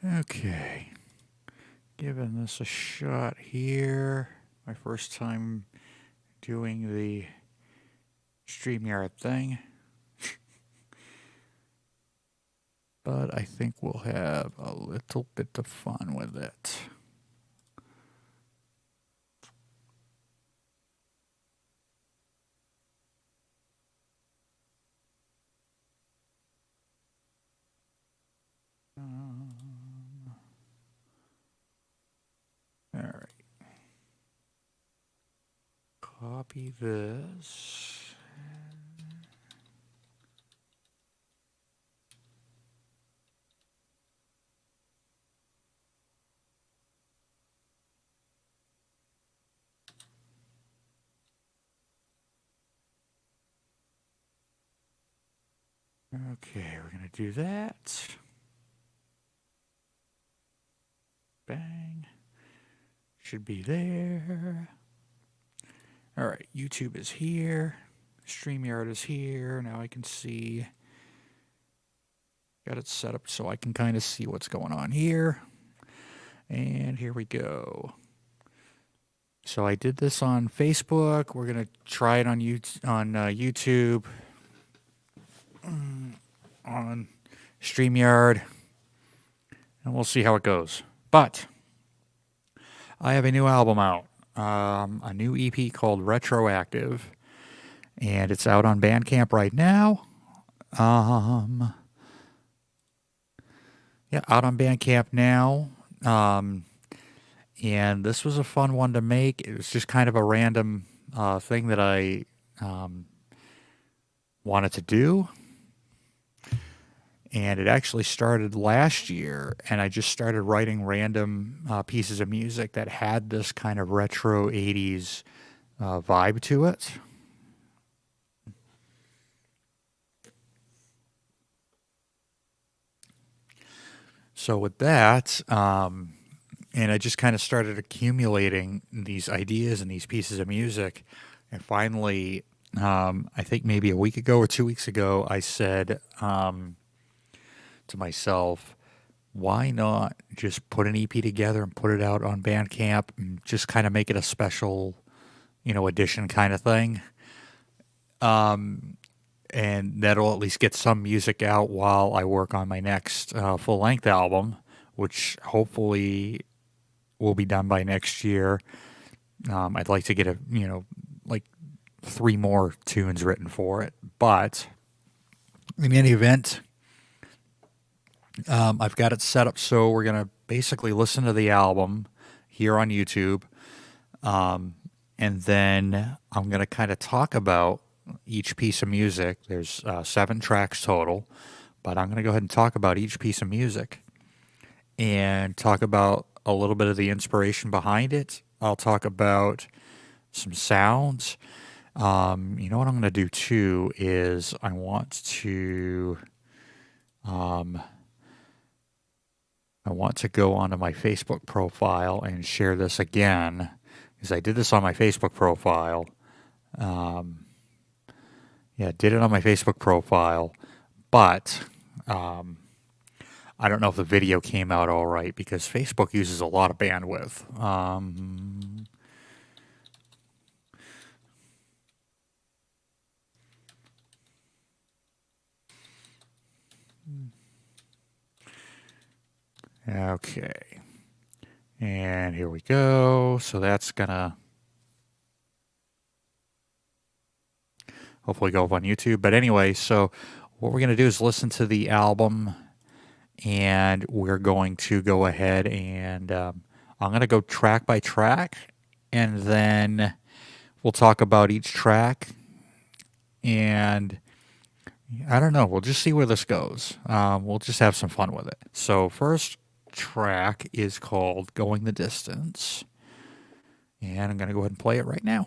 Okay, giving this a shot here. My first time doing the StreamYard thing. But I think we'll have a little bit of fun with it. All right. Copy this. Okay, we're going to do that. Bang. Should be there. All right, YouTube is here. StreamYard is here. Now I can see. Got it set up so I can kind of see what's going on here. And here we go. So I did this on Facebook. We're going to try it on YouTube. On StreamYard. And we'll see how it goes. But I have a new album out. A new EP called RetroActive. And it's out on BandCamp right now. Yeah, out on BandCamp now. And this was a fun one to make. It was just kind of a random thing that I wanted to do. And it actually started last year, and I just started writing random pieces of music that had this kind of retro 80s vibe to it. So with that, and I just kind of started accumulating these ideas and these pieces of music. And finally, I think maybe a week ago or 2 weeks ago, I said to myself, why not just put an EP together and put it out on BandCamp and just kind of make it a special, edition kind of thing. And that'll at least get some music out while I work on my next full-length album, which hopefully will be done by next year. I'd like to get like 3 more tunes written for it. But in any event, I've got it set up so we're going to basically listen to the album here on YouTube. And then I'm going to kind of talk about each piece of music. There's 7 tracks total, but I'm going to go ahead and talk about each piece of music and talk about a little bit of the inspiration behind it. I'll talk about some sounds. You know what I'm going to do too is I want to go onto my Facebook profile and share this again, because I did this on my Facebook profile. Did it on my Facebook profile, but I don't know if the video came out all right because Facebook uses a lot of bandwidth. Okay. And here we go. So that's going to hopefully go up on YouTube. But anyway, so what we're going to do is listen to the album, and we're going to go ahead and I'm going to go track by track, and then we'll talk about each track. And I don't know. We'll just see where this goes. We'll just have some fun with it. So first track is called Going the Distance, and I'm going to go ahead and play it right now.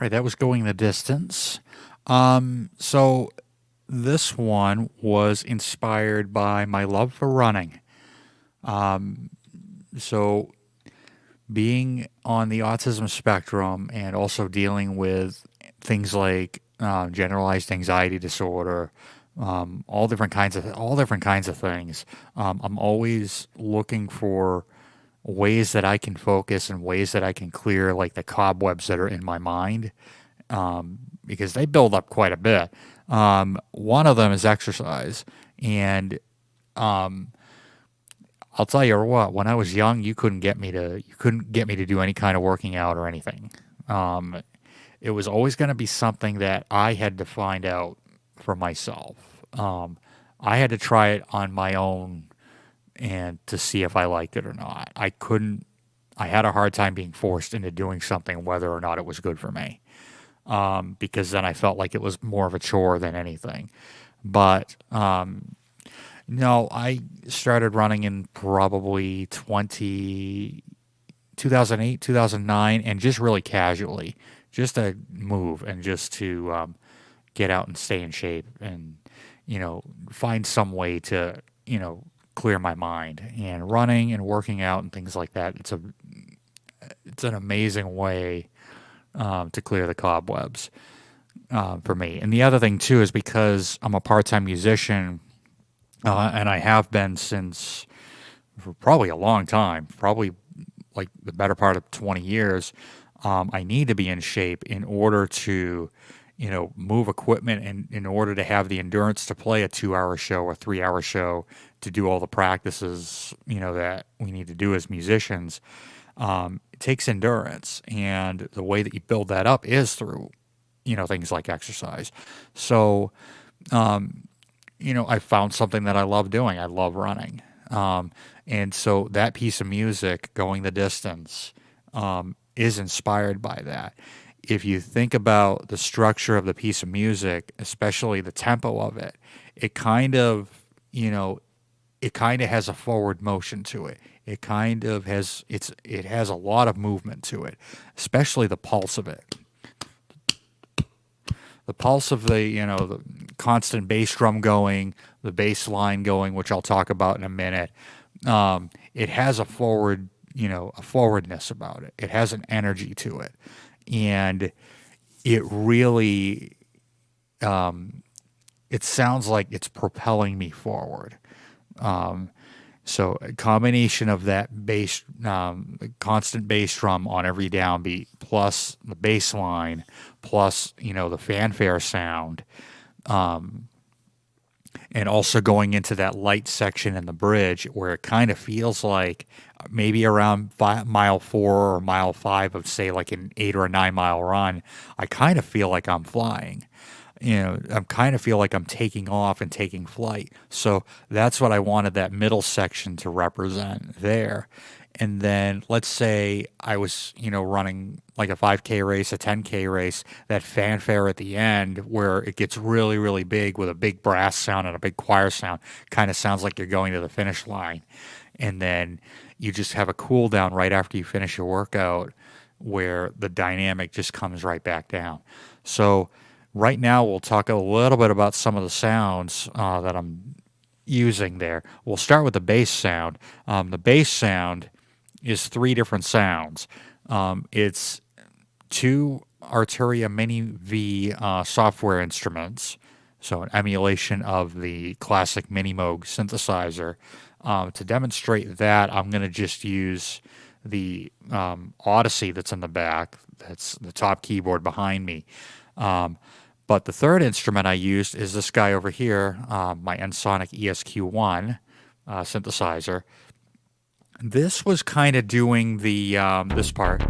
right, that was Going the Distance. So this one was inspired by my love for running. So being on the autism spectrum and also dealing with things like generalized anxiety disorder, all different kinds of things. I'm always looking for ways that I can focus and ways that I can clear like the cobwebs that are in my mind, because they build up quite a bit. One of them is exercise, and I'll tell you what. When I was young, you couldn't get me to do any kind of working out or anything. It was always going to be something that I had to find out for myself. I had to try it on my own and to see if I liked it or not. I couldn't. I had a hard time being forced into doing something, whether or not it was good for me, because then I felt like it was more of a chore than anything. But no, I started running in probably 2008, 2009, and just really casually, just to move and just to get out and stay in shape and, find some way to, clear my mind. And running and working out and things like that, it's an amazing way to clear the cobwebs for me. And the other thing, too, is because I'm a part-time musician, and I have been since for probably a long time, probably like the better part of 20 years. I need to be in shape in order to, move equipment and in order to have the endurance to play a 2-hour show or 3-hour show, to do all the practices, that we need to do as musicians. It takes endurance, and the way that you build that up is through, things like exercise. So, I found something that I love doing. I love running. And so that piece of music, Going the Distance, is inspired by that. If you think about the structure of the piece of music, especially the tempo of it, it kind of has a forward motion to it. It has a lot of movement to it, especially the pulse of it. The pulse of the constant bass drum going, the bass line going, which I'll talk about in a minute. It has a forwardness about it. It has an energy to it, and it really, it sounds like it's propelling me forward. So a combination of that bass, constant bass drum on every downbeat, plus the bass line, plus the fanfare sound, and also going into that light section in the bridge where it kind of feels like maybe around mile 4 or mile 5 of, say, like an 8 or a 9 mile run, I kind of feel like I'm flying. I kind of feel like I'm taking off and taking flight. So that's what I wanted that middle section to represent there. And then let's say I was, running like a 5K race, a 10K race, that fanfare at the end where it gets really, really big with a big brass sound and a big choir sound, kind of sounds like you're going to the finish line. And then you just have a cool down right after you finish your workout where the dynamic just comes right back down. So right now, we'll talk a little bit about some of the sounds that I'm using there. We'll start with the bass sound. The bass sound is 3 different sounds. It's 2 Arturia Mini V software instruments, so an emulation of the classic Mini Moog synthesizer. To demonstrate that, I'm going to just use the Odyssey that's in the back. That's the top keyboard behind me. But the third instrument I used is this guy over here, my Ensoniq ESQ1 synthesizer. This was kind of doing the this part.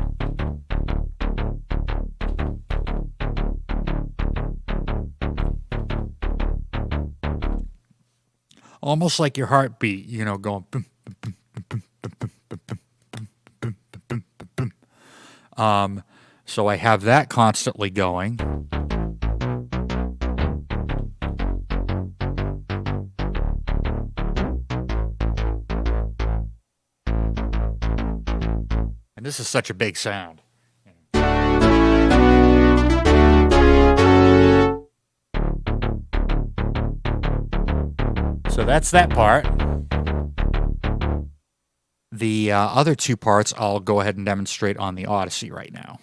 Almost like your heartbeat, going. So I have that constantly going. And this is such a big sound. So that's that part. The other two parts I'll go ahead and demonstrate on the Odyssey right now.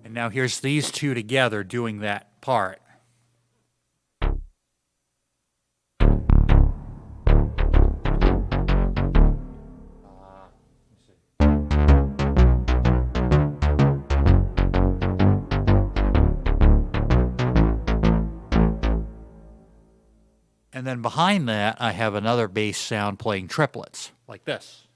And now here's these two together doing that part. And then behind that, I have another bass sound playing triplets, like this.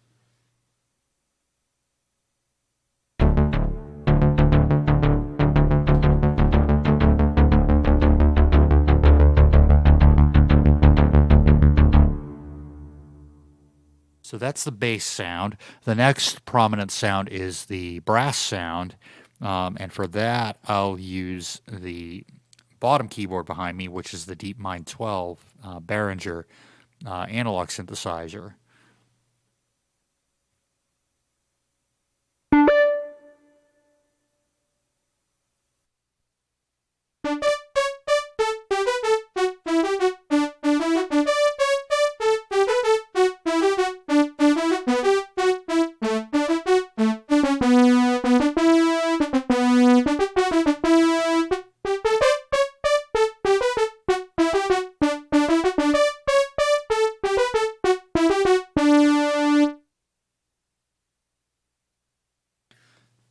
So that's the bass sound. The next prominent sound is the brass sound. And for that, I'll use the bottom keyboard behind me, which is the DeepMind 12 Behringer analog synthesizer.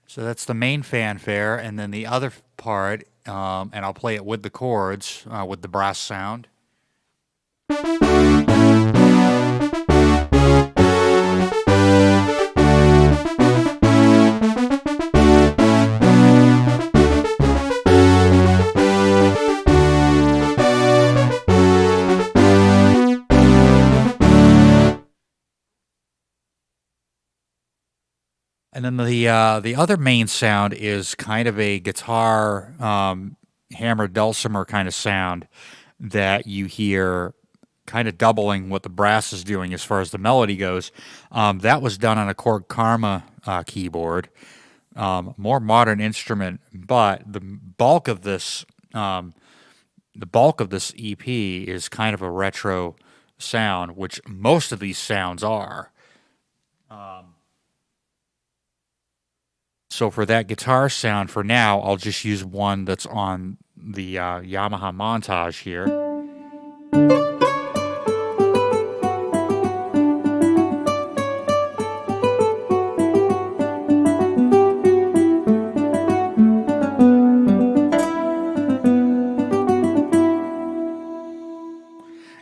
So that's the main fanfare, and then the other part, and I'll play it with the chords, with the brass sound. And then the other main sound is kind of a guitar hammer dulcimer kind of sound that you hear kind of doubling what the brass is doing as far as the melody goes. That was done on a Korg Karma keyboard, more modern instrument, but the bulk of this EP is kind of a retro sound, which most of these sounds are. So for that guitar sound, for now, I'll just use one that's on the Yamaha Montage here.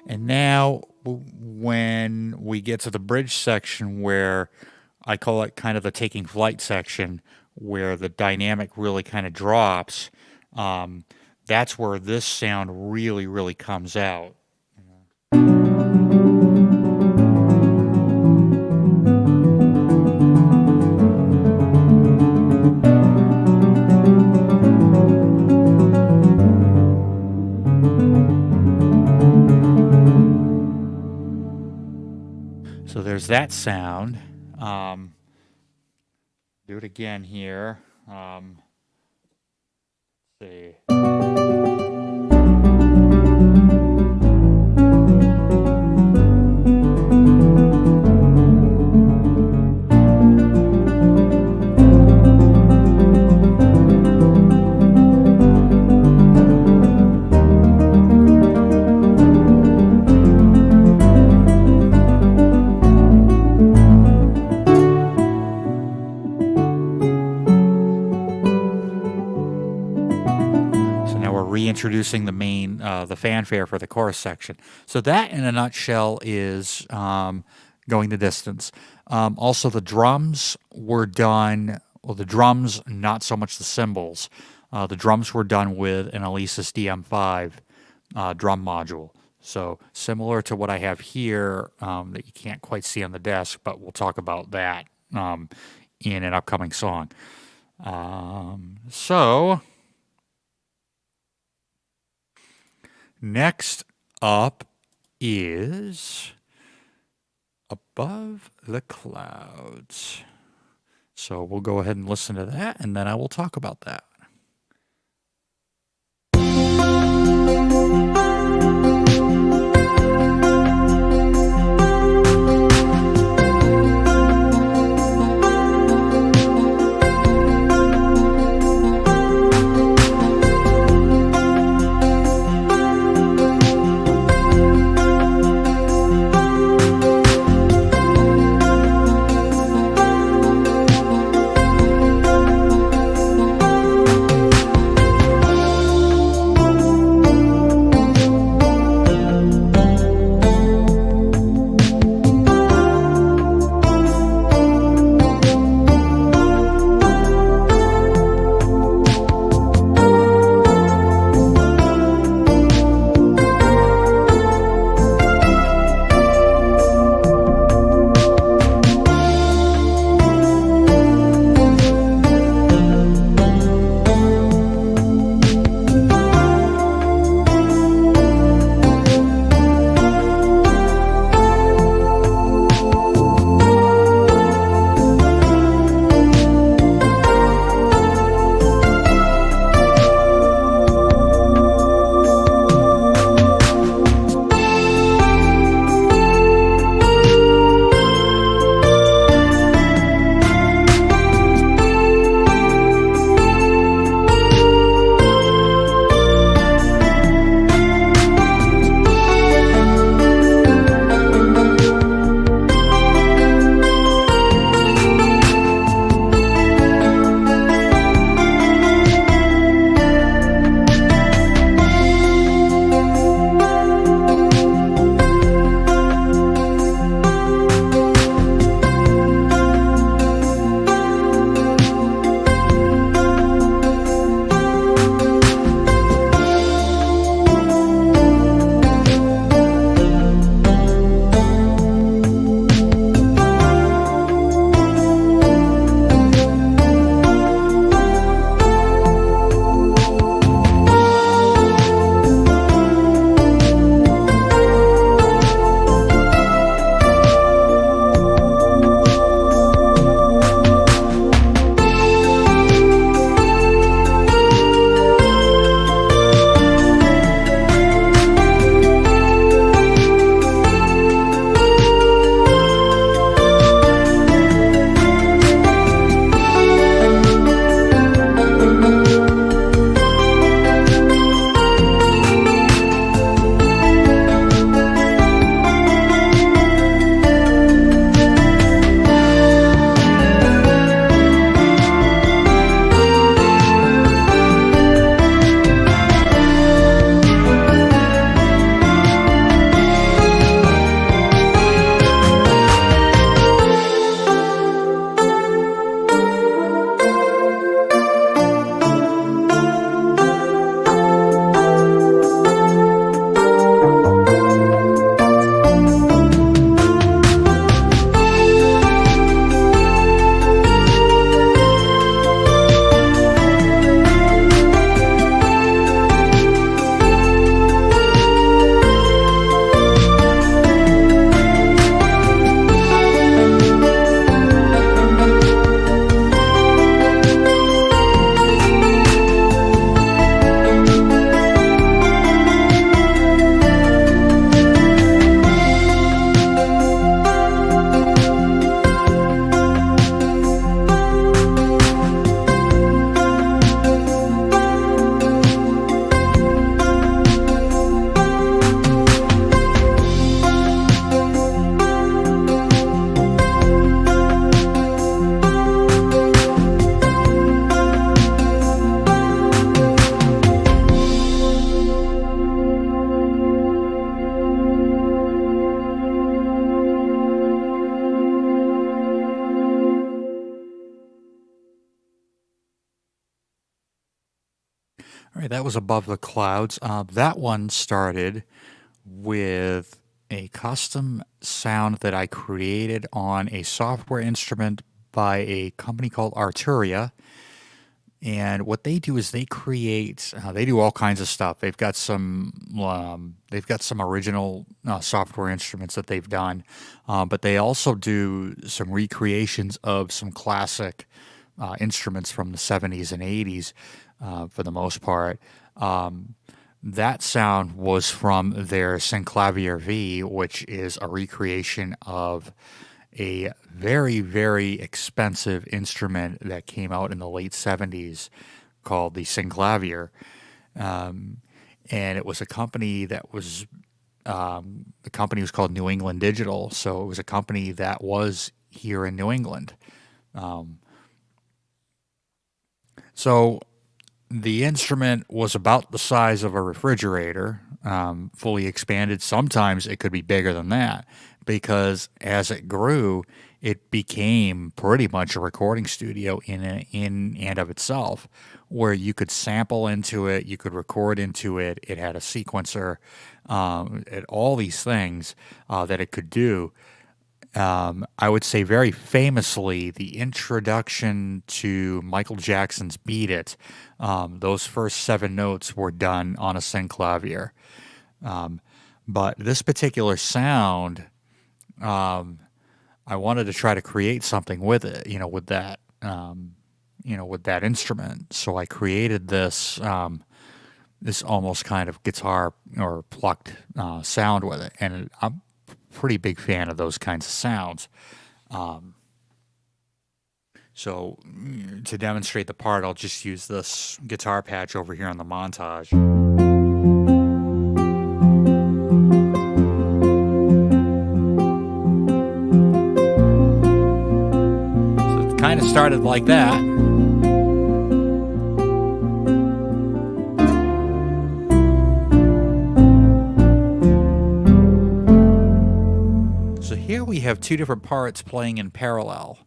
And now, when we get to the bridge section where I call it kind of the taking flight section, where the dynamic really kind of drops, that's where this sound really, really comes out. So there's that sound. Do it again here. Let's see. Reintroducing the main, the fanfare for the chorus section. So that, in a nutshell, is Going the Distance. Also, the drums were done, well, the drums, not so much the cymbals. The drums were done with an Alesis DM5 drum module. So similar to what I have here that you can't quite see on the desk, but we'll talk about that in an upcoming song. So Next up is Above the Clouds. So we'll go ahead and listen to that, and then I will talk about that. All right, that was Above the Clouds. That one started with a custom sound that I created on a software instrument by a company called Arturia. And what they do is they do all kinds of stuff. They've got some original software instruments that they've done, but they also do some recreations of some classic instruments from the 70s and 80s for the most part. That sound was from their Synclavier V, which is a recreation of a very, very expensive instrument that came out in the late 70s called the Synclavier. And it was a company the company was called New England Digital. So it was a company that was here in New England. So the instrument was about the size of a refrigerator, fully expanded. Sometimes it could be bigger than that because as it grew, it became pretty much a recording studio in and of itself, where you could sample into it, you could record into it. It had a sequencer, all these things that it could do. I would say very famously, the introduction to Michael Jackson's Beat It, those first 7 notes were done on a Synclavier. But this particular sound, I wanted to try to create something with it, with that, with that instrument. So I created this, this almost kind of guitar or plucked sound with it. And I'm pretty big fan of those kinds of sounds. So to demonstrate the part, I'll just use this guitar patch over here on the montage. So it kind of started like that. Here we have 2 different parts playing in parallel,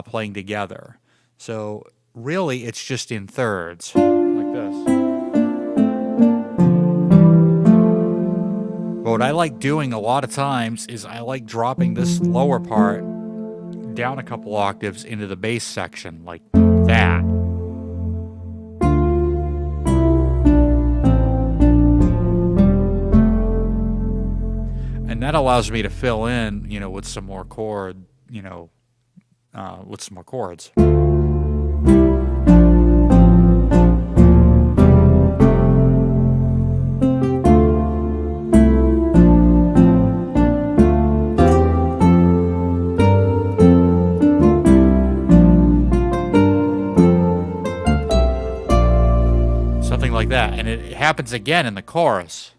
playing together. So really it's just in thirds, like this. But what I like doing a lot of times is I like dropping this lower part down a couple octaves into the bass section, like that. And that allows me to fill in, with some more chords. Something like that. And it happens again in the chorus.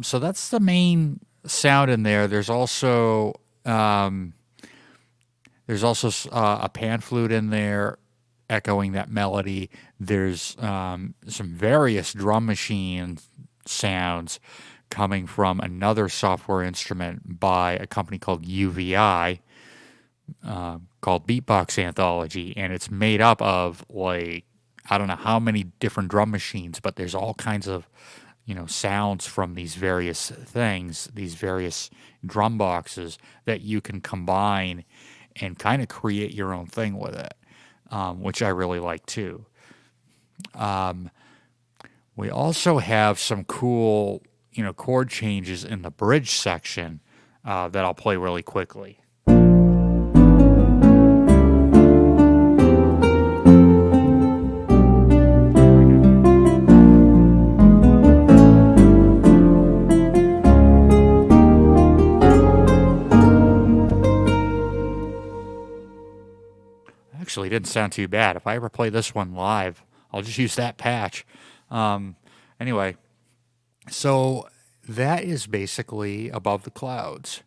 So that's the main sound in there. There's also a pan flute in there echoing that melody. There's some various drum machine sounds coming from another software instrument by a company called UVI, called Beatbox Anthology, and it's made up of I don't know how many different drum machines, but there's all kinds of sounds from these various things, these various drum boxes that you can combine and kind of create your own thing with it, which I really like too. We also have some cool, chord changes in the bridge section that I'll play really quickly. Actually, didn't sound too bad. If I ever play this one live, I'll just use that patch. Anyway, so that is basically Above the Clouds.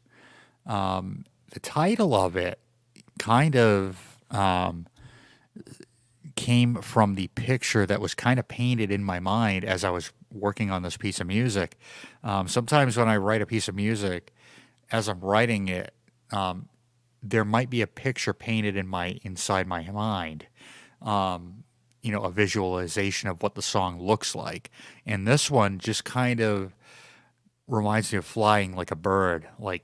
The title of it kind of came from the picture that was kind of painted in my mind as I was working on this piece of music. Sometimes when I write a piece of music, as I'm writing it, there might be a picture painted inside my mind. a visualization of what the song looks like. And this one just kind of reminds me of flying like a bird, like,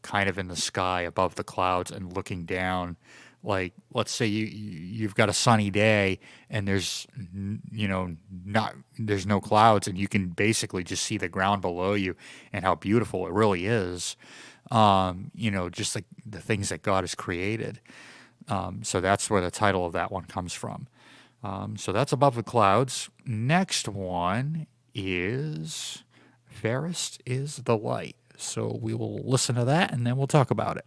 kind of in the sky above the clouds and looking down. Like, let's say you've got a sunny day and there's no clouds, and you can basically just see the ground below you and how beautiful it really is. Just like the things that God has created. So that's where the title of that one comes from. So that's Above the Clouds. Next one is Fairest Is the Light. So we will listen to that and then we'll talk about it.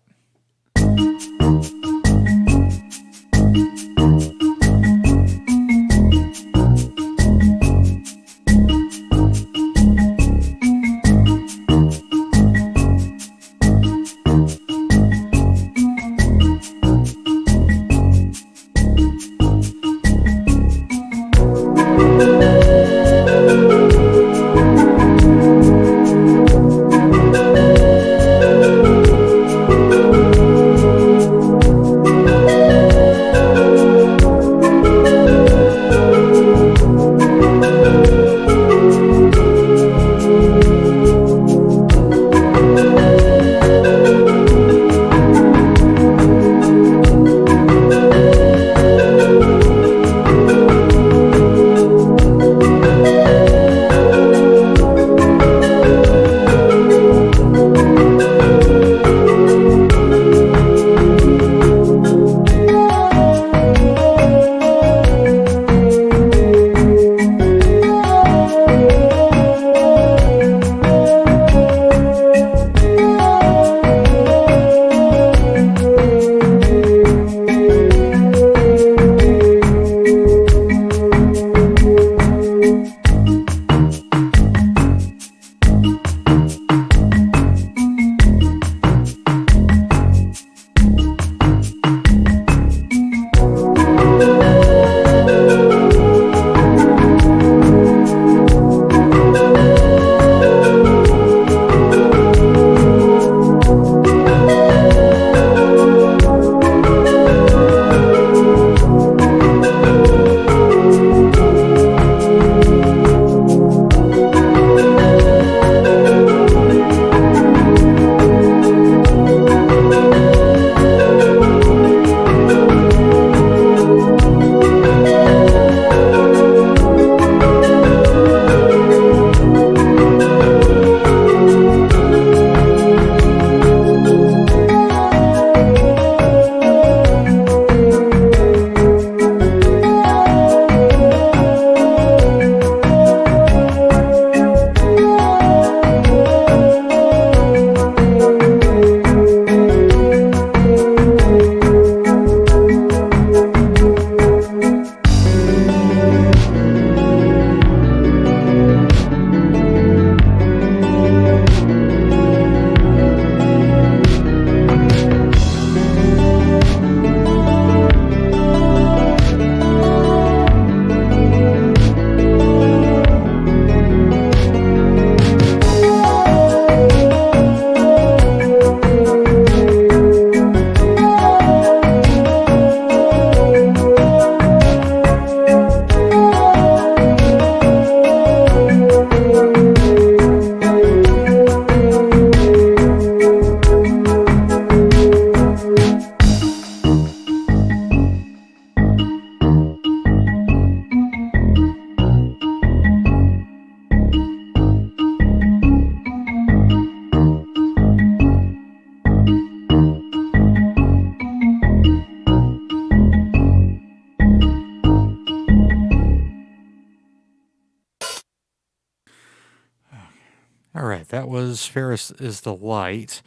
All right, that was Fairest Is the Light.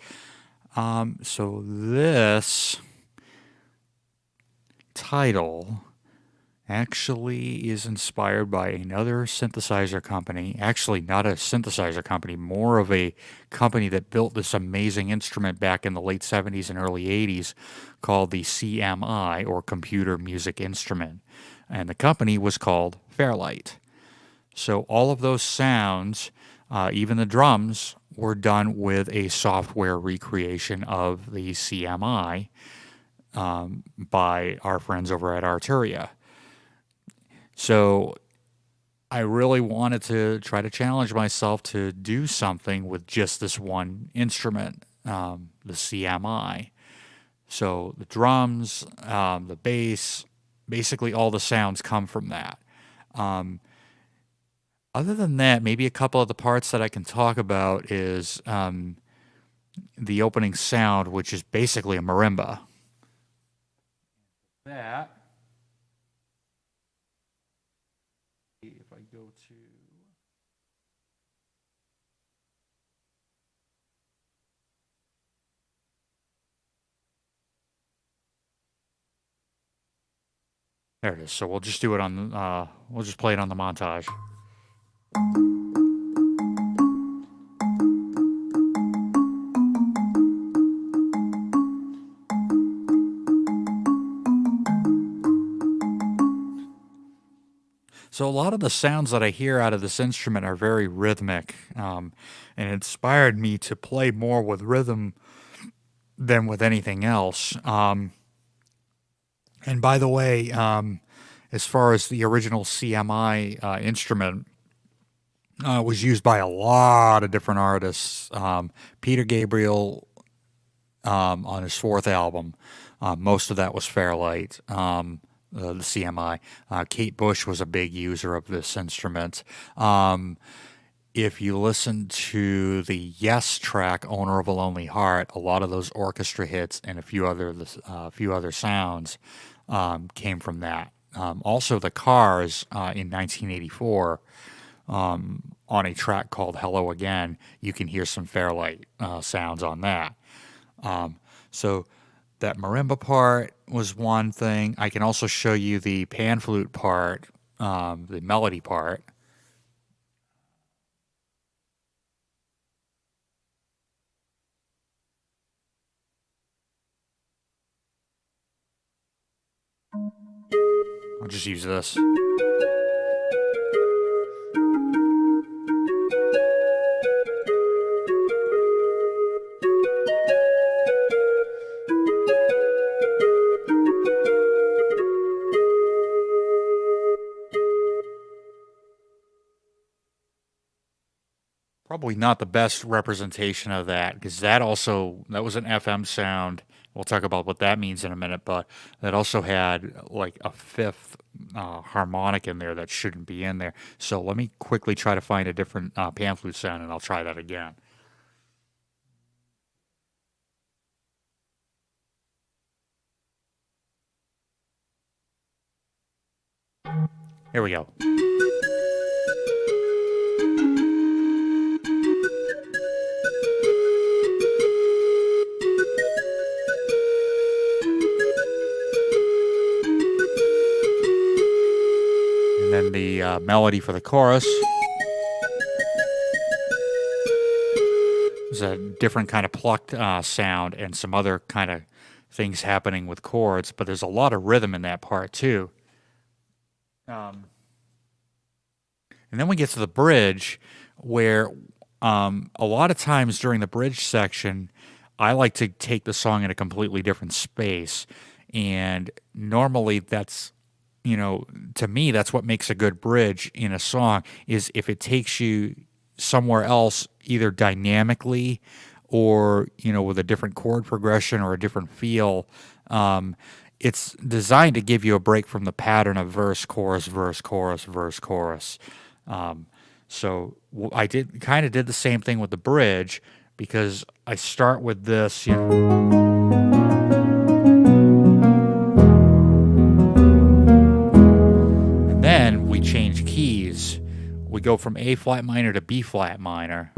So this title actually is inspired by another synthesizer company. Actually, not a synthesizer company, more of a company that built this amazing instrument back in the late 70s and early 80s called the CMI, or Computer Music Instrument. And the company was called Fairlight. So all of those sounds, even the drums, were done with a software recreation of the CMI by our friends over at Arturia. So I really wanted to try to challenge myself to do something with just this one instrument, the CMI. So the drums, the bass, basically all the sounds come from that. Um, Other than that, maybe a couple of the parts that I can talk about is the opening sound, which is basically a marimba. That, if I go to, there it is. So we'll just do it on, we'll just play it on the montage. So a lot of the sounds that I hear out of this instrument are very rhythmic, and it inspired me to play more with rhythm than with anything else. And by the way, as far as the original CMI instrument, was used by a lot of different artists. Peter Gabriel on his fourth album, most of that was Fairlight. The CMI. Kate Bush was a big user of this instrument. If you listen to the Yes track, "Owner of a Lonely Heart," a lot of those orchestra hits and a few other sounds came from that. Also, the Cars in 1984 on a track called "Hello Again," you can hear some Fairlight sounds on that. So that marimba part was one thing. I can also show you the pan flute part, the melody part. I'll just use this. Probably not the best representation of that because that was an FM sound. We'll talk about what that means in a minute, but that also had like a fifth harmonic in there that shouldn't be in there. So let me quickly try to find a different pan flute sound, and I'll try that again. Here we go. And then the melody for the chorus is a different kind of plucked sound and some other kind of things happening with chords, but there's a lot of rhythm in that part too. And then we get to the bridge where a lot of times during the bridge section, I like to take the song in a completely different space. And normally that's, to me, that's what makes a good bridge in a song is if it takes you somewhere else, either dynamically or, with a different chord progression or a different feel. It's designed to give you a break from the pattern of verse, chorus, verse, chorus, verse, chorus. So I did the same thing with the bridge because I start with this, and then we change keys. We go from A flat minor to B flat minor.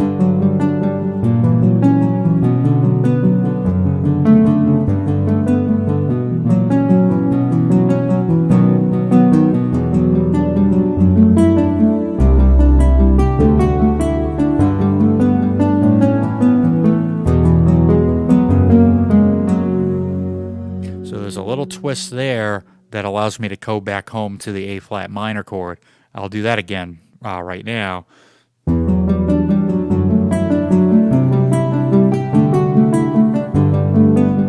Twist there that allows me to go back home to the A flat minor chord. I'll do that again right now. So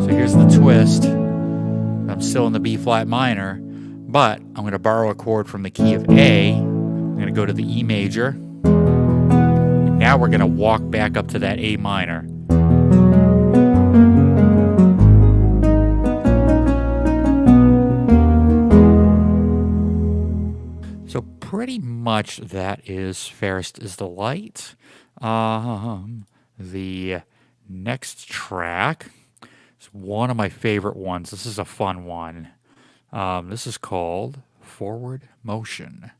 here's the twist. I'm still in the B flat minor, But I'm going to borrow a chord from the key of A. I'm going to go to the E major. And now we're going to walk back up to that A minor. So pretty much that is Fairest Is The Light. The next track is one of my favorite ones. This is a fun one. This is called Forward Motion.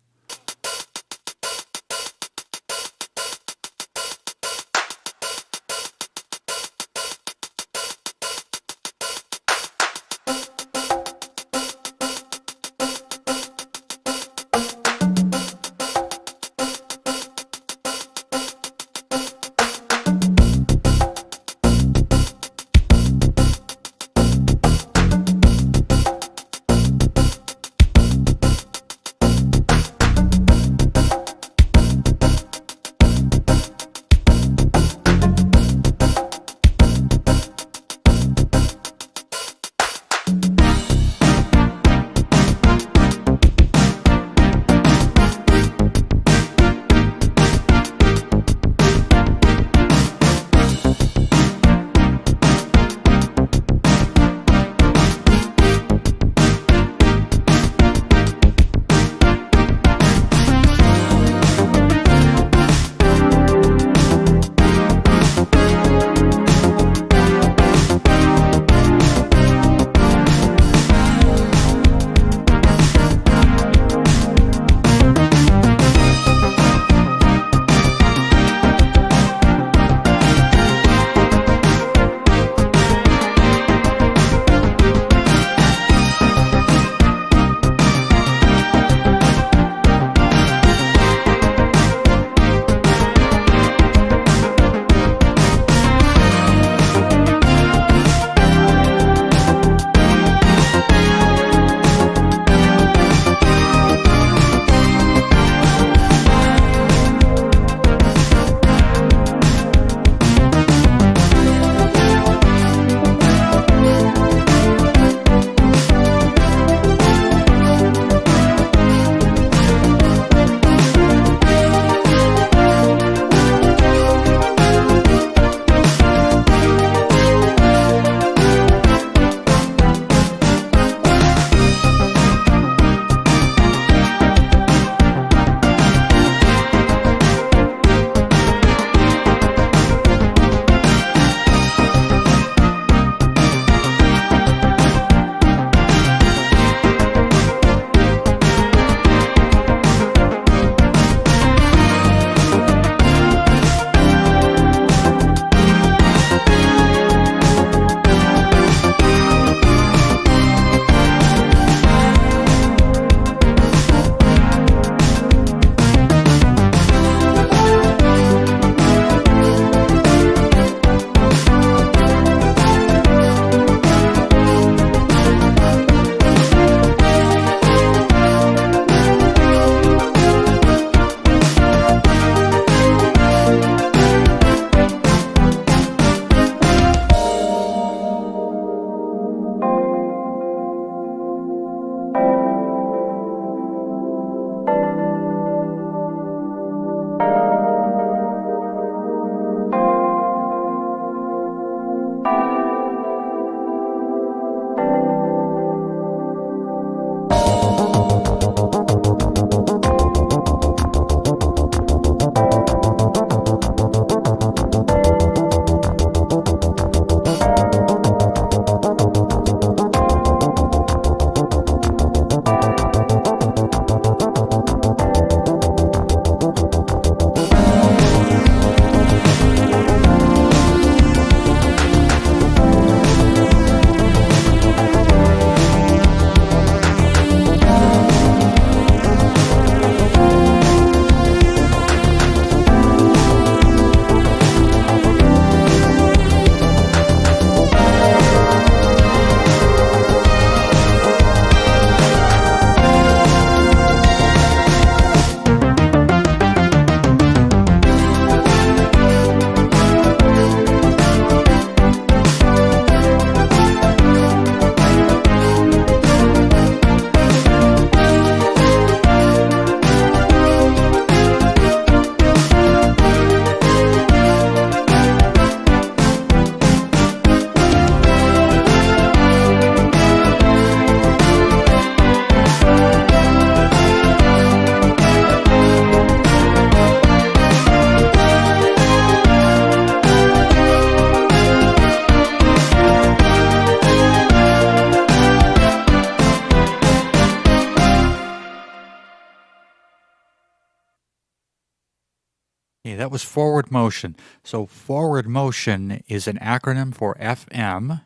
Okay, that was forward motion. So forward motion is an acronym for FM,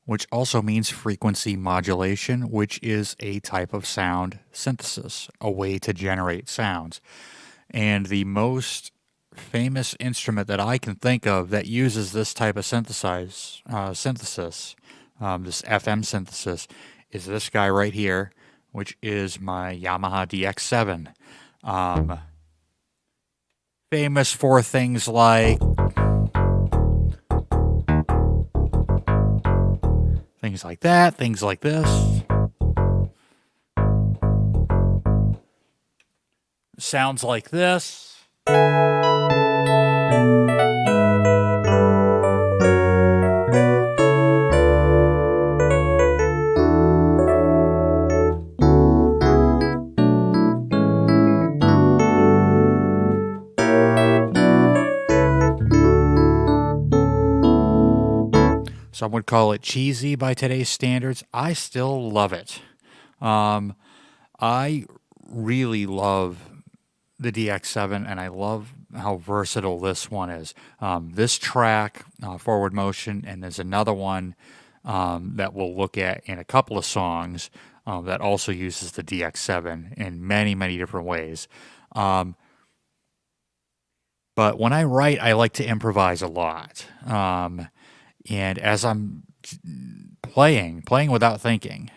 which also means frequency modulation, which is a type of sound synthesis, a way to generate sounds. And the most famous instrument that I can think of that uses this type of synthesis, this FM synthesis, is this guy right here, which is my Yamaha DX7. Famous for things like that, things like this. Sounds like this. Some would call it cheesy by today's standards. I still love it. I really love the DX7, and I love how versatile this one is. This track, Forward Motion, and there's another one that we'll look at in a couple of songs that also uses the DX7 in many, many different ways. But when I write, I like to improvise a lot. And as I'm playing without thinking,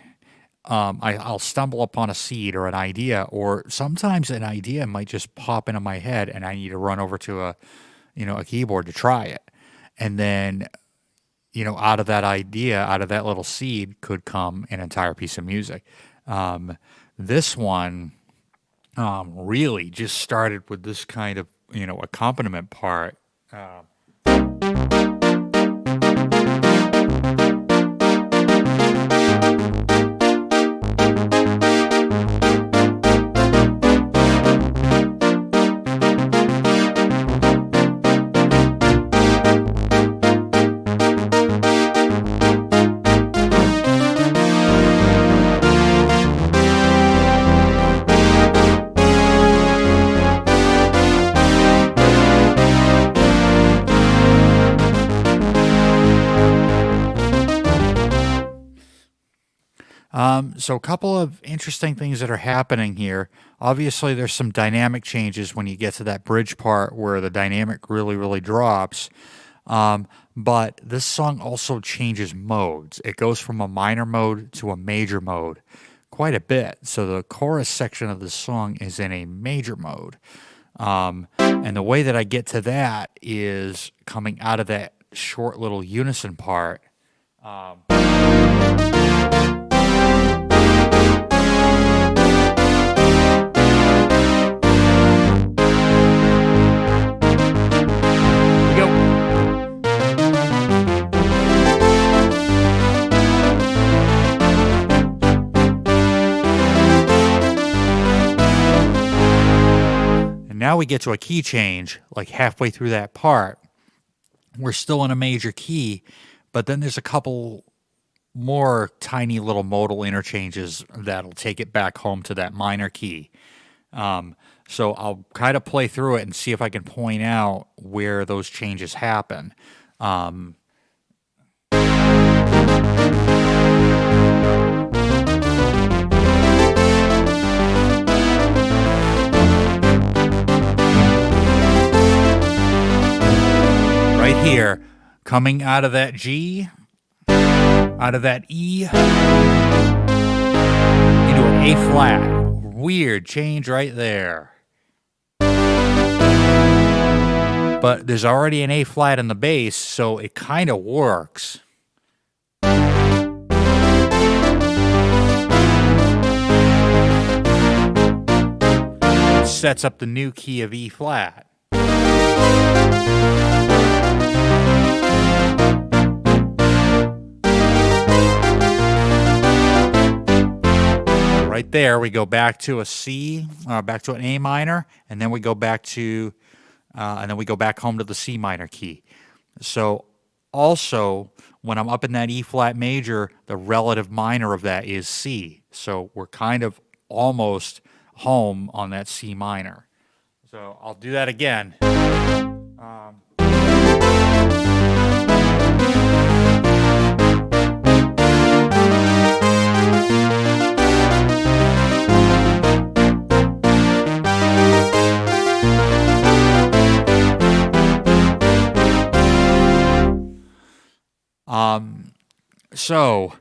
I'll stumble upon a seed or an idea, or sometimes an idea might just pop into my head, and I need to run over to a keyboard to try it. And then, out of that idea, out of that little seed, could come an entire piece of music. This one really just started with this kind of accompaniment part. So a couple of interesting things that are happening here. Obviously, there's some dynamic changes when you get to that bridge part where the dynamic really, really drops. But this song also changes modes. It goes from a minor mode to a major mode quite a bit. So the chorus section of this song is in a major mode. And the way that I get to that is coming out of that short little unison part. Now we get to a key change, like halfway through that part. We're still in a major key, but then there's a couple more tiny little modal interchanges that'll take it back home to that minor key. So I'll kind of play through it and see if I can point out where those changes happen. Right here, coming out of that G, out of that E, into an A flat. Weird change right there. But there's already an A flat in the bass, so it kind of works. It sets up the new key of E flat. Right there, we go back to a C, back to an A minor, and then we go back to, and then we go back home to the C minor key. So, also, when I'm up in that E flat major, the relative minor of that is C. So we're kind of almost home on that C minor. So I'll do that again. So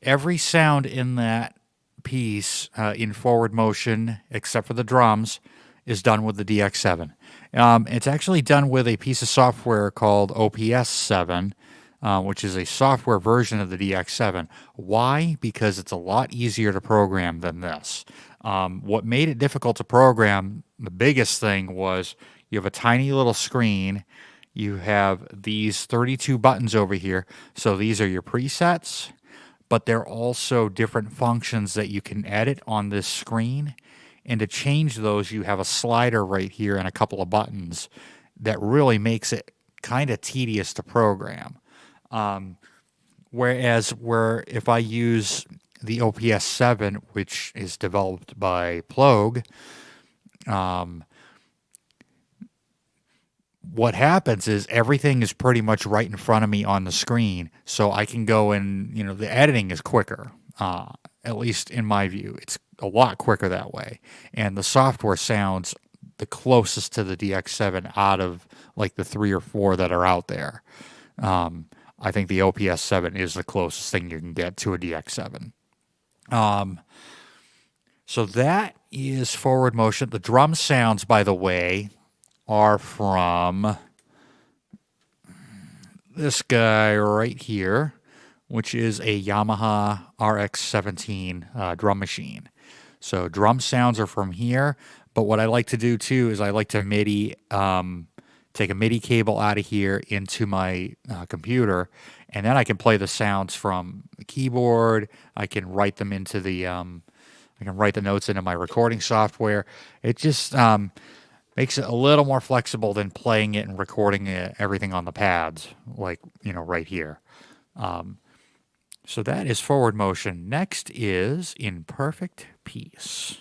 every sound in that piece in forward motion, except for the drums, is done with the DX7. It's actually done with a piece of software called OPS7, which is a software version of the DX7. Why? Because it's a lot easier to program than this. What made it difficult to program, the biggest thing was you have a tiny little screen. You have these 32 buttons over here. So these are your presets, but they're also different functions that you can edit on this screen. And to change those, you have a slider right here and a couple of buttons that really makes it kind of tedious to program. Whereas if I use the OPS 7, which is developed by Plogue, what happens is everything is pretty much right in front of me on the screen, so I can go and, the editing is quicker, at least in my view. It's a lot quicker that way. And the software sounds the closest to the DX7 out of like the 3 or 4 that are out there. I think the OPS 7 is the closest thing you can get to a DX7. So that is forward motion. The drum sounds, by the way, are from this guy right here, which is a Yamaha RX-17 drum machine. So drum sounds are from here, but what I like to do too is I like to MIDI, take a MIDI cable out of here into my computer, and then I can play the sounds from the keyboard. I can write them into the, I can write the notes into my recording software. It just makes it a little more flexible than playing it and recording everything on the pads, like, right here. So that is forward motion. Next is in perfect peace.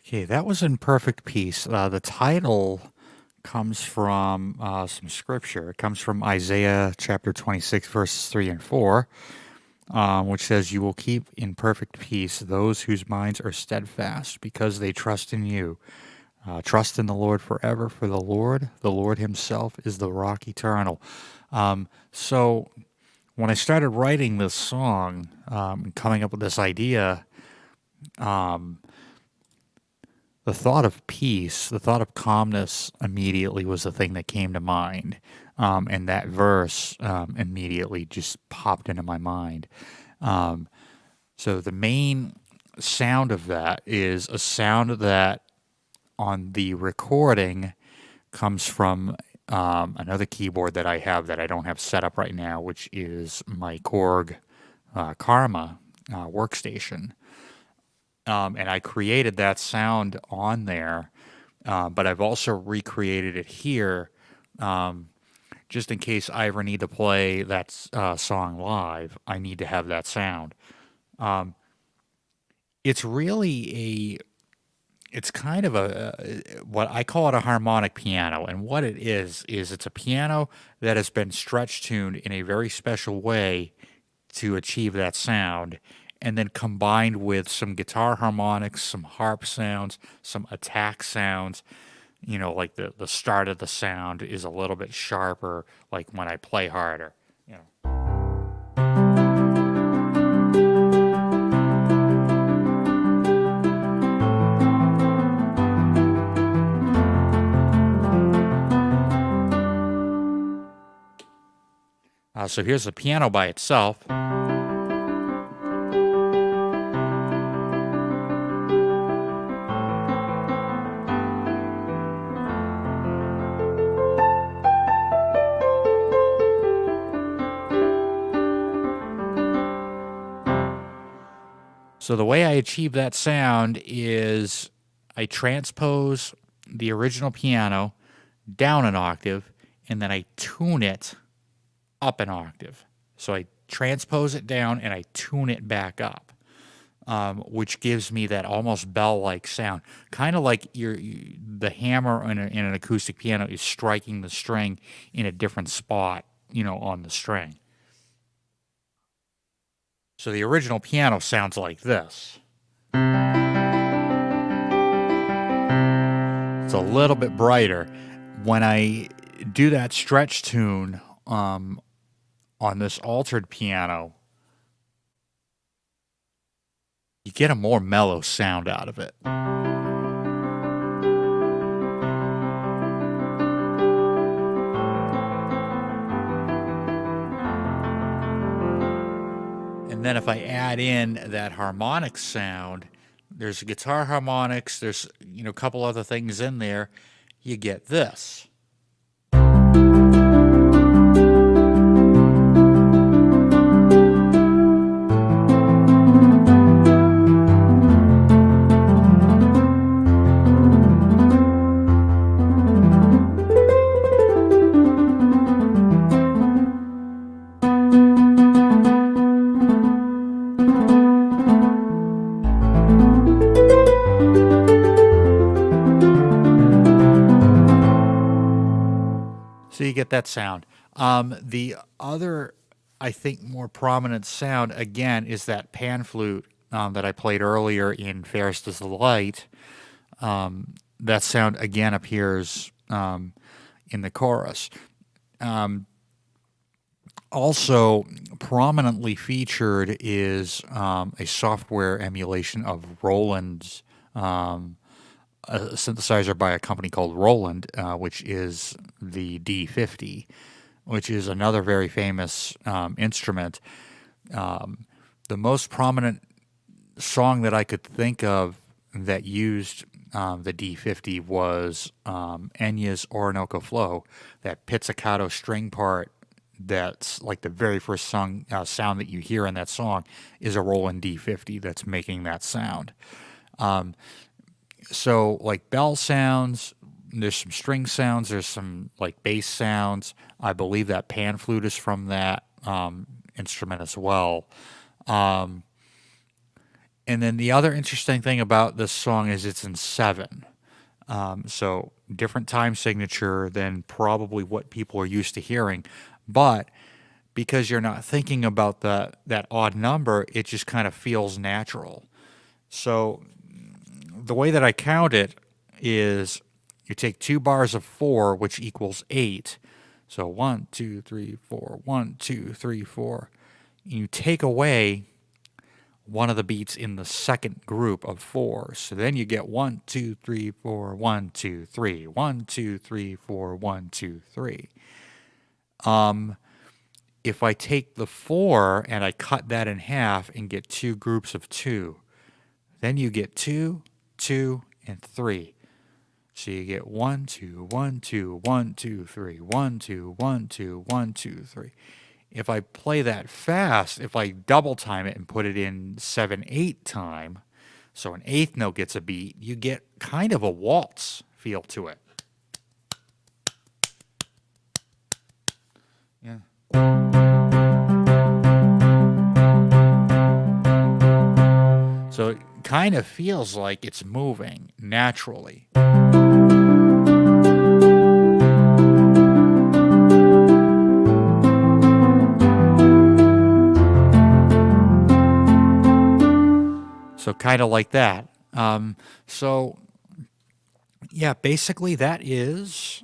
Okay, that was in perfect peace. The title comes from some scripture. It comes from Isaiah chapter 26, verses 3 and 4, which says, "You will keep in perfect peace those whose minds are steadfast because they trust in you. Trust in the Lord forever, for the Lord himself, is the rock eternal." So when I started writing this song, coming up with this idea, the thought of peace, the thought of calmness immediately was the thing that came to mind. And that verse immediately just popped into my mind. So the main sound of that is a sound that on the recording comes from another keyboard that I have that I don't have set up right now, which is my Korg Karma workstation. And I created that sound on there, but I've also recreated it here just in case I ever need to play that song live. I need to have that sound. It's really it's kind of what I call it a harmonic piano. And what it is it's a piano that has been stretch tuned in a very special way to achieve that sound, and then combined with some guitar harmonics, some harp sounds, some attack sounds. Like the start of the sound is a little bit sharper, like when I play harder. You know. So here's the piano by itself. So the way I achieve that sound is I transpose the original piano down an octave, and then I tune it up an octave. So I transpose it down and I tune it back up, which gives me that almost bell-like sound, kind of like the hammer in an acoustic piano is striking the string in a different spot, on the string. So the original piano sounds like this. It's a little bit brighter. When I do that stretch tune on this altered piano, you get a more mellow sound out of it. And then if I add in that harmonic sound, there's guitar harmonics, there's a couple other things in there, you get this. So you get that sound. The other, I think, more prominent sound, again, is that pan flute that I played earlier in Fairest Is The Light. That sound, again, appears in the chorus. Also, prominently featured is a software emulation of Roland's a synthesizer by a company called Roland, which is the D50, which is another very famous instrument. The most prominent song that I could think of that used the D50 was Enya's Orinoco Flow, that pizzicato string part. That's like the very first sound that you hear in that song is a Roland D50 that's making that sound. So like bell sounds, there's some string sounds, there's some like bass sounds. I believe that pan flute is from that instrument as well. And then the other interesting thing about this song is it's in 7. So different time signature than probably what people are used to hearing. But because you're not thinking about that odd number, it just kind of feels natural. So the way that I count it is you take 2 bars of 4, which equals 8. So 1, 2, 3, 4, 1, 2, 3, 4. And you take away one of the beats in the second group of 4. So then you get 1, 2, 3, 4, 1, 2, 3, 1, 2, 3, 4, 1, 2, 3. If I take the 4 and I cut that in half and get 2 groups of 2, then you get 2, 2, and 3. So you get 1, 2, 1, 2, 1, 2, 3, 1, 2, 1, 2, 1, 2, 3. If I play that fast, if I double time it and put it in 7/8 time, so an eighth note gets a beat, you get kind of a waltz feel to it. Yeah. So it kind of feels like it's moving naturally. So kind of like that. So yeah, basically that is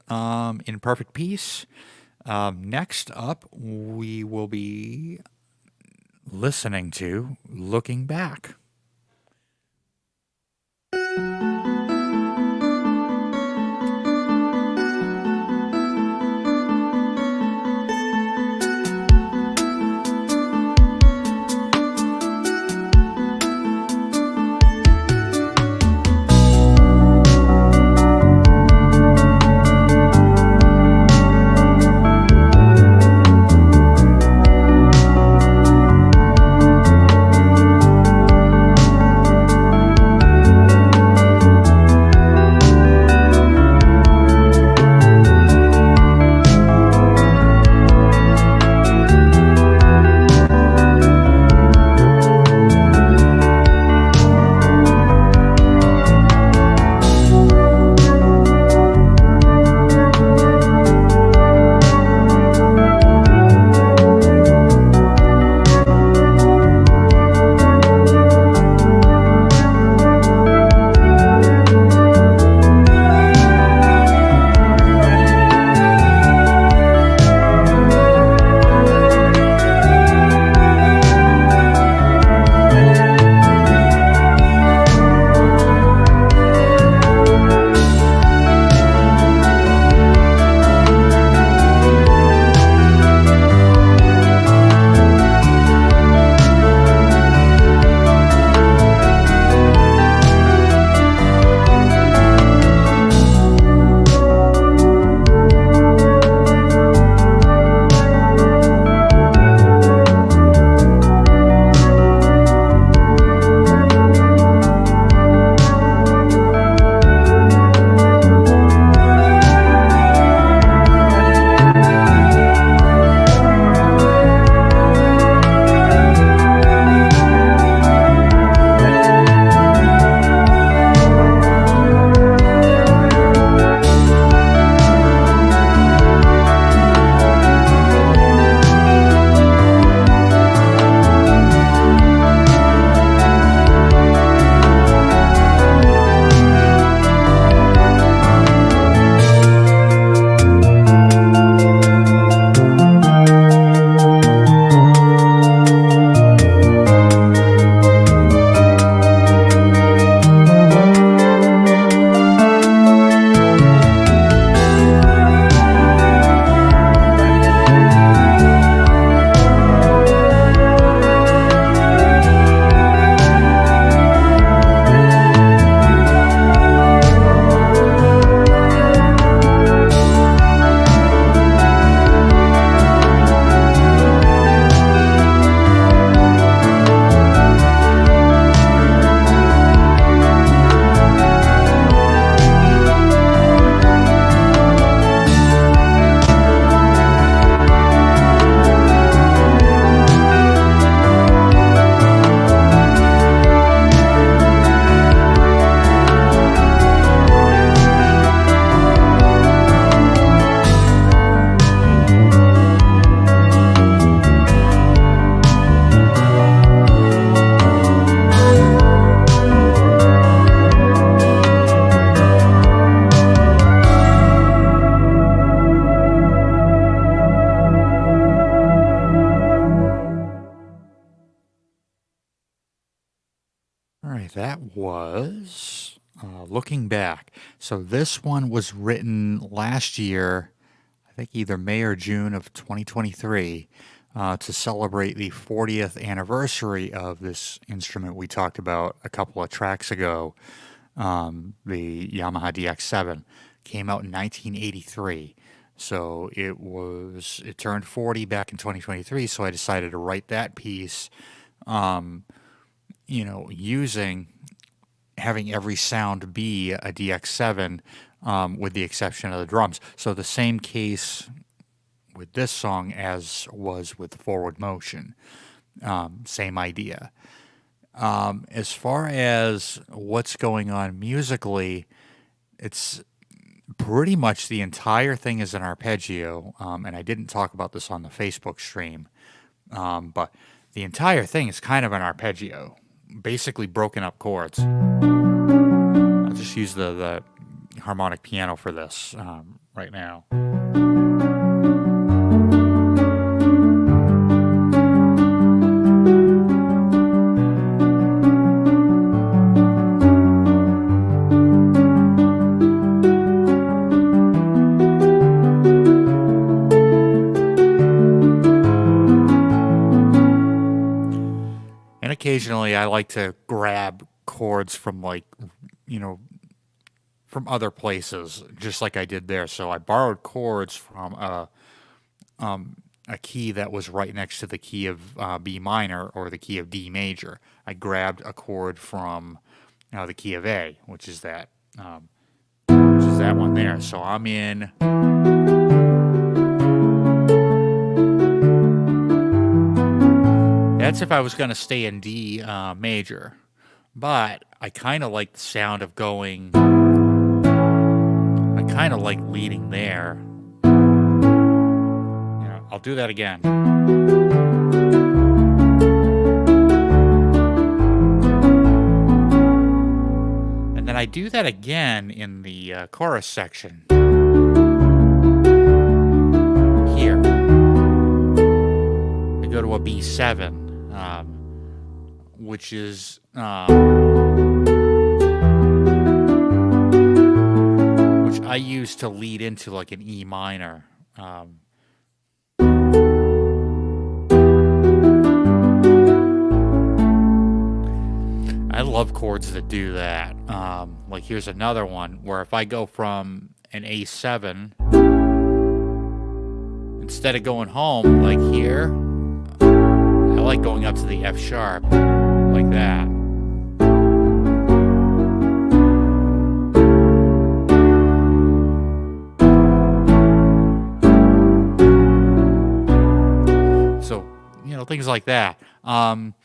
In Perfect Peace. Next up, we will be listening to Looking Back. That was Looking Back. So this one was written last year, I think either May or June of 2023, to celebrate the 40th anniversary of this instrument we talked about a couple of tracks ago. The Yamaha DX7 came out in 1983. So it turned 40 back in 2023. So I decided to write that piece, having every sound be a DX7, with the exception of the drums. So the same case with this song as was with Forward Motion. Same idea. As far as what's going on musically, it's pretty much the entire thing is an arpeggio, and I didn't talk about this on the Facebook stream, but the entire thing is kind of an arpeggio, basically broken up chords. I'll just use the harmonic piano for this right now. Occasionally, I like to grab chords from from other places, just like I did there. So I borrowed chords from a key that was right next to the key of B minor or the key of D major. I grabbed a chord from the key of A, which is that one there. So I'm in. That's if I was going to stay in D major, but I kind of like the sound of going, I kind of like leading there. I'll do that again. And then I do that again in the chorus section. Here. I go to a B7. Which is which I use to lead into like an E minor. I love chords that do that. Like here's another one where if I go from an A7, instead of going home like here, I like going up to the F sharp, like that. So, things like that. And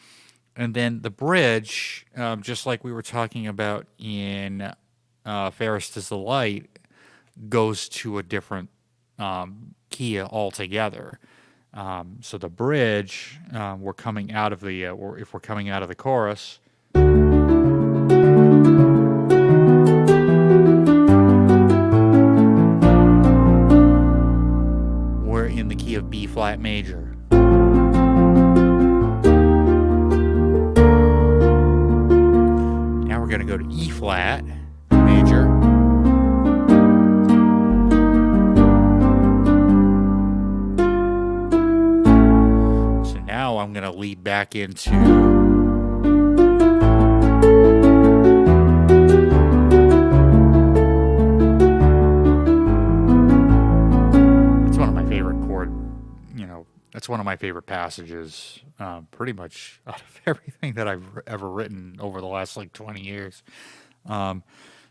then the bridge, just like we were talking about in Fairest Is The Light, goes to a different key altogether. So the bridge, we're coming out of the, or if we're coming out of the chorus, we're in the key of B flat major. Now we're going to go to E flat major. I'm going to lead back into it's one of my favorite that's one of my favorite passages, pretty much out of everything that I've ever written over the last 20 years.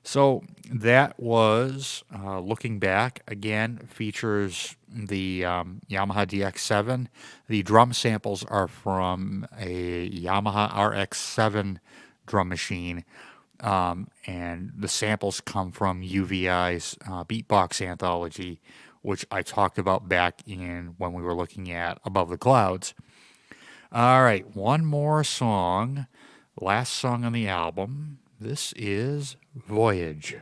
So that was Looking Back. Again, features the Yamaha DX7. The drum samples are from a Yamaha RX7 drum machine, and the samples come from UVI's Beatbox anthology, which I talked about back in when we were looking at Above the Clouds. All right, one more song, last song on the album. This is Voyage.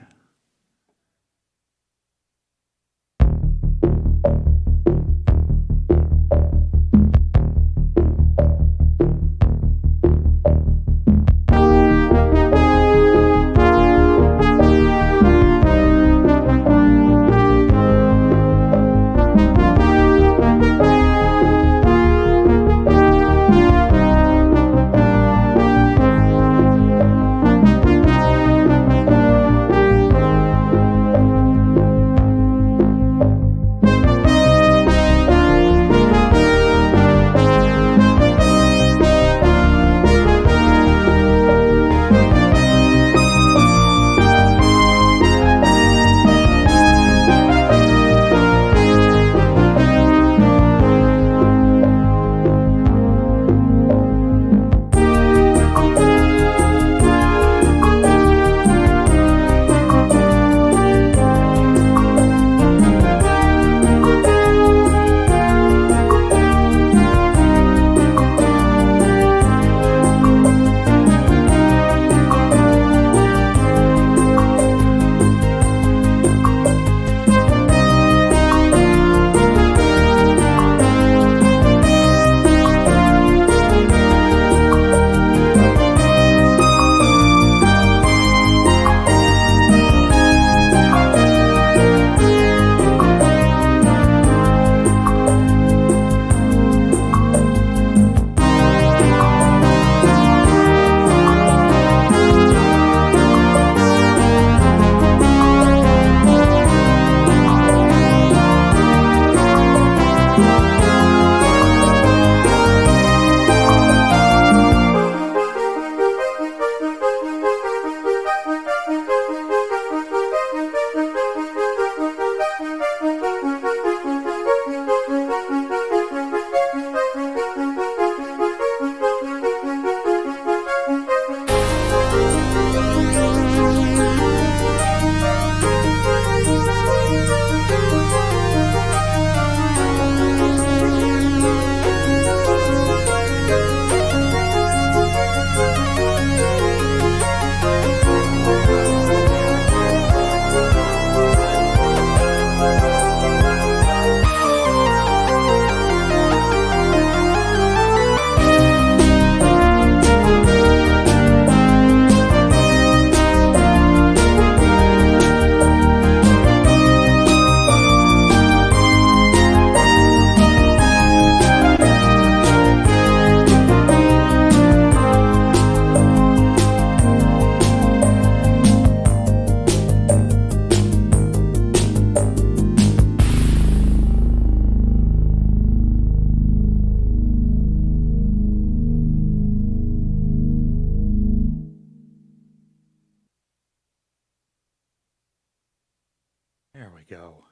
go.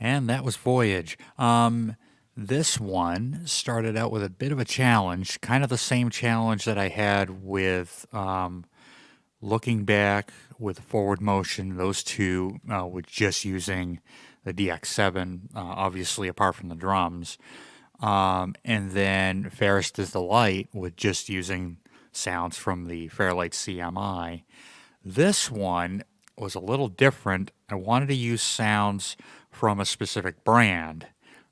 And that was Voyage. This one started out with a bit of a challenge, kind of the same challenge that I had with Looking Back with Forward Motion. Those two with just using the DX7, obviously apart from the drums. And then Fairest Is The Light with just using sounds from the Fairlight CMI. This one was a little different. I wanted to use sounds from a specific brand,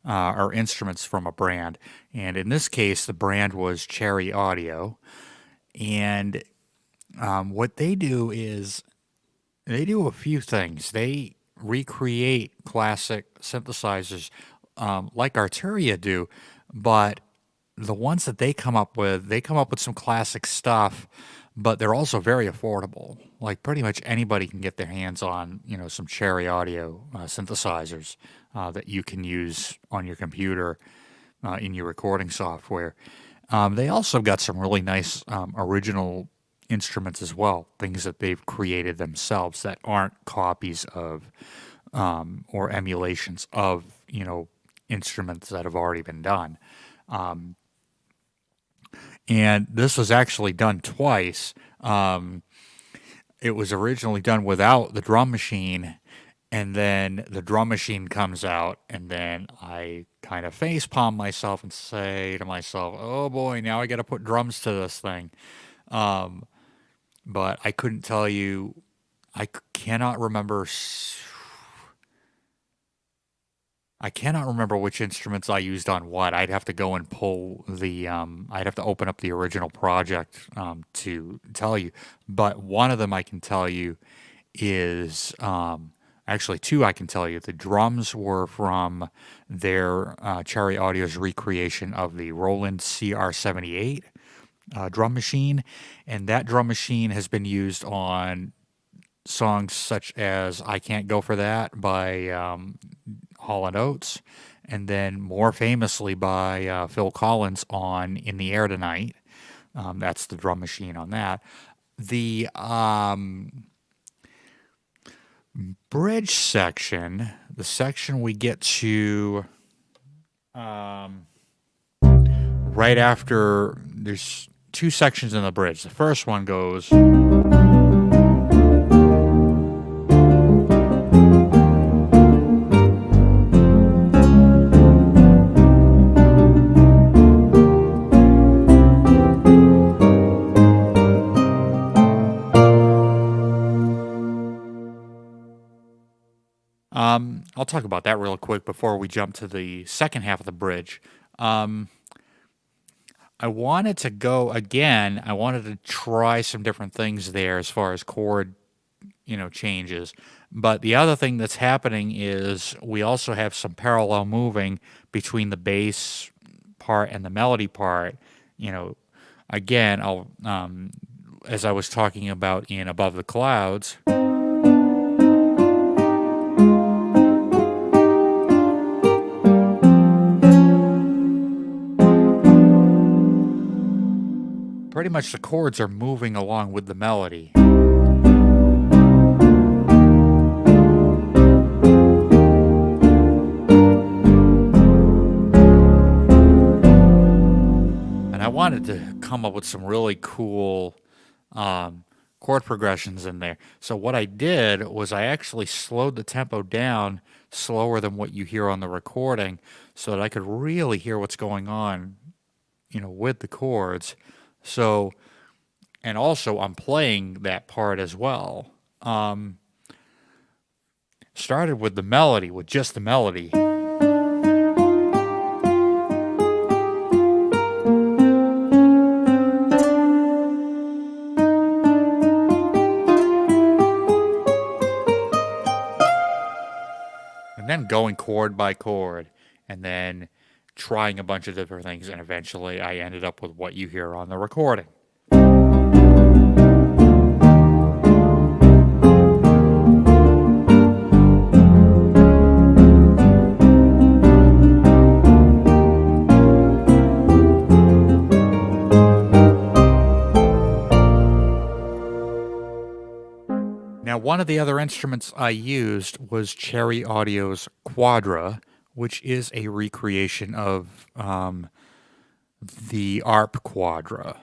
or instruments from a brand. And in this case, the brand was Cherry Audio. And what they do is they do a few things. They recreate classic synthesizers like Arturia do, but the ones that they come up with some classic stuff, but they're also very affordable. Like pretty much anybody can get their hands on, some Cherry Audio synthesizers that you can use on your computer in your recording software. They also got some really nice original instruments as well, things that they've created themselves that aren't copies of or emulations of, instruments that have already been done. And this was actually done twice. It was originally done without the drum machine, and then the drum machine comes out, and then I kind of facepalm myself and say to myself, oh boy, now I got to put drums to this thing. But I couldn't tell you, I cannot remember which instruments I used on what. I'd have to go and pull I'd have to open up the original project to tell you. But one of them I can tell you is, actually two I can tell you. The drums were from their Cherry Audio's recreation of the Roland CR78 drum machine. And that drum machine has been used on songs such as I Can't Go For That by Hall & Oates, and then more famously by Phil Collins on In the Air Tonight. That's the drum machine on that. The bridge section, the section we get to right after, there's two sections in the bridge. The first one goes... I'll talk about that real quick before we jump to the second half of the bridge. I wanted to go again. I wanted to try some different things there as far as chord, changes. But the other thing that's happening is we also have some parallel moving between the bass part and the melody part. Again, I'll as I was talking about in Above the Clouds. Pretty much the chords are moving along with the melody. And I wanted to come up with some really cool chord progressions in there. So what I did was I actually slowed the tempo down slower than what you hear on the recording so that I could really hear what's going on, with the chords. So, and also I'm playing that part as well. Started with the melody, with just the melody. And then going chord by chord, and then trying a bunch of different things, and eventually I ended up with what you hear on the recording. Now one of the other instruments I used was Cherry Audio's Quadra, which is a recreation of the ARP Quadra.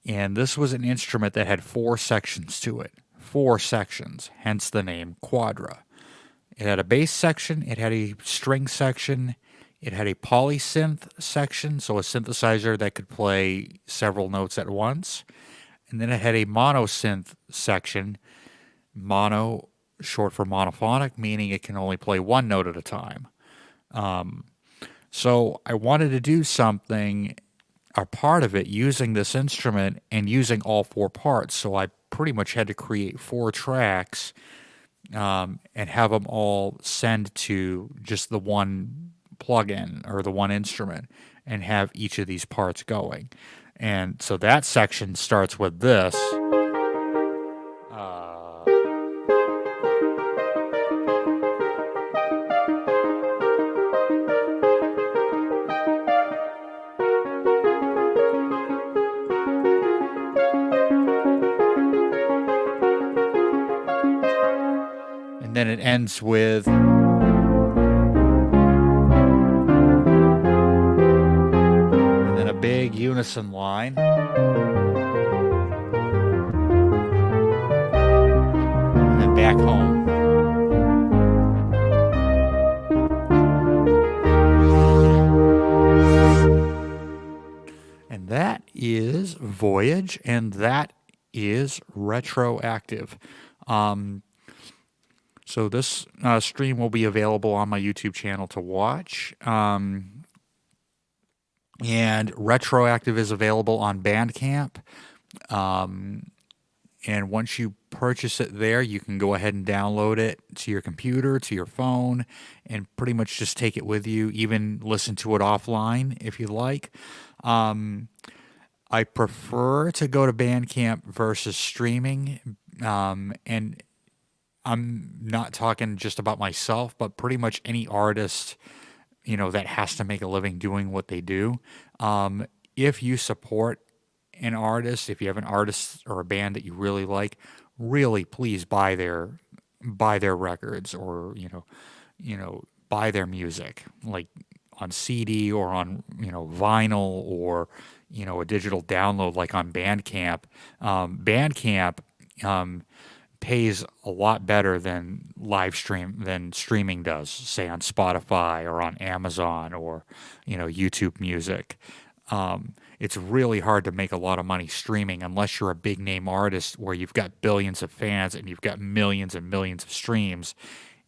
And this was an instrument that had 4 sections to it. 4 sections, hence the name Quadra. It had a bass section, it had a string section, it had a polysynth section, so a synthesizer that could play several notes at once. And then it had a monosynth section, mono, short for monophonic, meaning it can only play one note at a time. So I wanted to do something, a part of it, using this instrument and using all 4 parts. So I pretty much had to create 4 tracks and have them all send to just the one plugin or the one instrument and have each of these parts going. And so that section starts with this. And then it ends with... and then a big unison line. And then back home. And that is Voyage, and that is RetroActive. So this stream will be available on my YouTube channel to watch. And RetroActive is available on BandCamp. And once you purchase it there, you can go ahead and download it to your computer, to your phone, and pretty much just take it with you, even listen to it offline if you like. I prefer to go to BandCamp versus streaming. And I'm not talking just about myself, but pretty much any artist, that has to make a living doing what they do. If you support an artist, if you have an artist or a band that you really like, really please buy their records, or buy their music, like on CD or on vinyl, or a digital download like on BandCamp. BandCamp pays a lot better than streaming does, say on Spotify or on Amazon or YouTube Music. It's really hard to make a lot of money streaming unless you're a big name artist where you've got billions of fans and you've got millions and millions of streams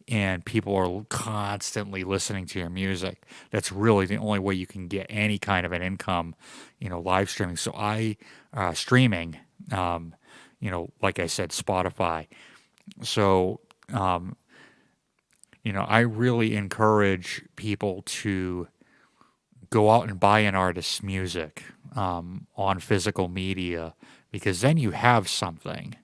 and people are constantly listening to your music. That's really the only way you can get any kind of an income, live streaming. So streaming, like I said, Spotify. So, I really encourage people to go out and buy an artist's music on physical media, because then you have something.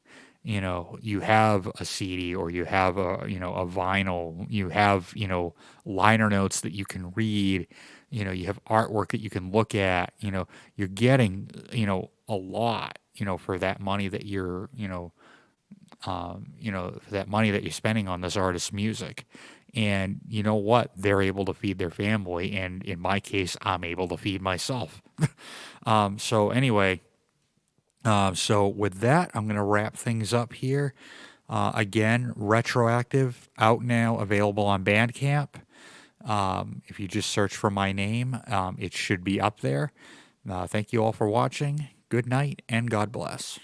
You have a CD, or you have a vinyl, you have, liner notes that you can read, you have artwork that you can look at, you're getting, a lot, for that money that you're, for that money that you're spending on this artist's music. And you know what? They're able to feed their family. And in my case, I'm able to feed myself. So anyway, so with that, I'm going to wrap things up here. Again, RetroActive out now, available on BandCamp. If you just search for my name, it should be up there. Thank you all for watching. Good night and God bless.